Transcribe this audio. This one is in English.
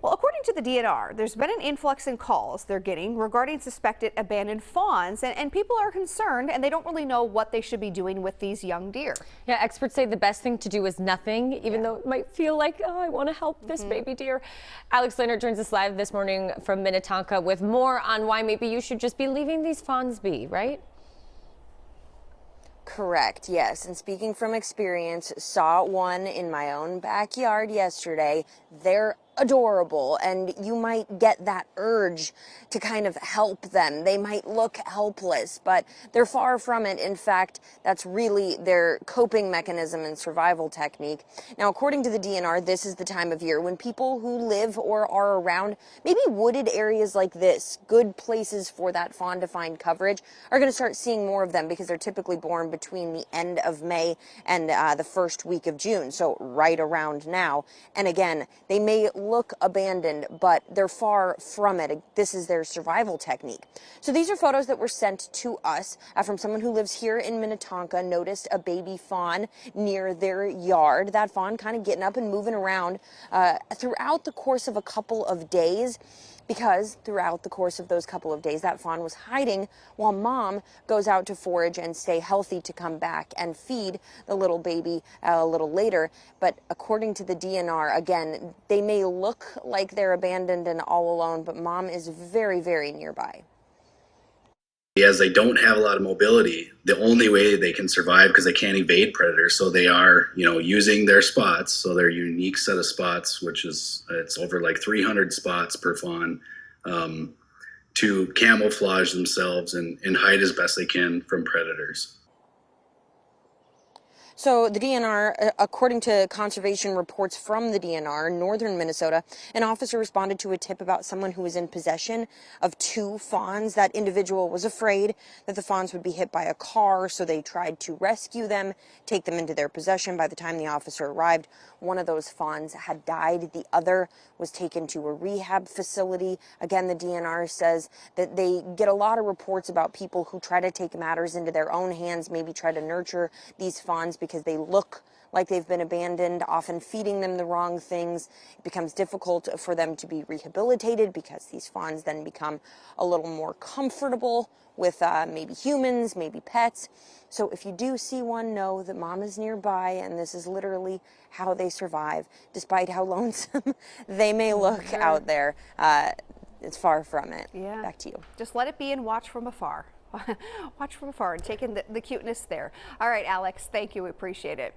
Well, according to the DNR, there's been an influx in calls they're getting regarding suspected abandoned fawns, and people are concerned and they don't really know what they should be doing with these young deer. Yeah, experts say the best thing to do is nothing, even though it might feel like, oh, I want to help this baby deer. Alex Leonard joins us live this morning from Minnetonka with more on why maybe you should just be leaving these fawns be, right? Correct, yes. And speaking from experience, saw one in my own backyard yesterday. They're adorable, and you might get that urge to kind of help them. They might look helpless, but they're far from it. In fact, that's really their coping mechanism and survival technique. Now, according to the DNR, this is the time of year when people who live or are around maybe wooded areas like this, good places for that fawn to find coverage, are going to start seeing more of them because they're typically born between the end of May and the first week of June, so right around now. And again, they may look abandoned, but they're far from it. This is their survival technique. So these are photos that were sent to us from someone who lives here in Minnetonka, noticed a baby fawn near their yard. That fawn kind of getting up and moving around throughout the course of a couple of days, because throughout the course of those couple of days, that fawn was hiding while mom goes out to forage and stay healthy to come back and feed the little baby a little later. But according to the DNR, again, they may look like they're abandoned and all alone, but mom is very, very nearby. As they don't have a lot of mobility, the only way they can survive, because they can't evade predators, so they are, using their spots, so their unique set of spots, which is, it's over like 300 spots per fawn, to camouflage themselves and hide as best they can from predators. So the DNR, according to conservation reports from the DNR, northern Minnesota, an officer responded to a tip about someone who was in possession of 2 fawns. That individual was afraid that the fawns would be hit by a car, so they tried to rescue them, take them into their possession. By the time the officer arrived, one of those fawns had died. The other was taken to a rehab facility. Again, the DNR says that they get a lot of reports about people who try to take matters into their own hands, maybe try to nurture these fawns because they look like they've been abandoned, often feeding them the wrong things. It becomes difficult for them to be rehabilitated because these fawns then become a little more comfortable with maybe humans, maybe pets. So if you do see one, know that mom is nearby, and this is literally how they survive, despite how lonesome they may look out there. It's far from it. Yeah. Back to you. Just let it be and watch from afar. Watch from afar and take in the cuteness there. All right, Alex, thank you. We appreciate it.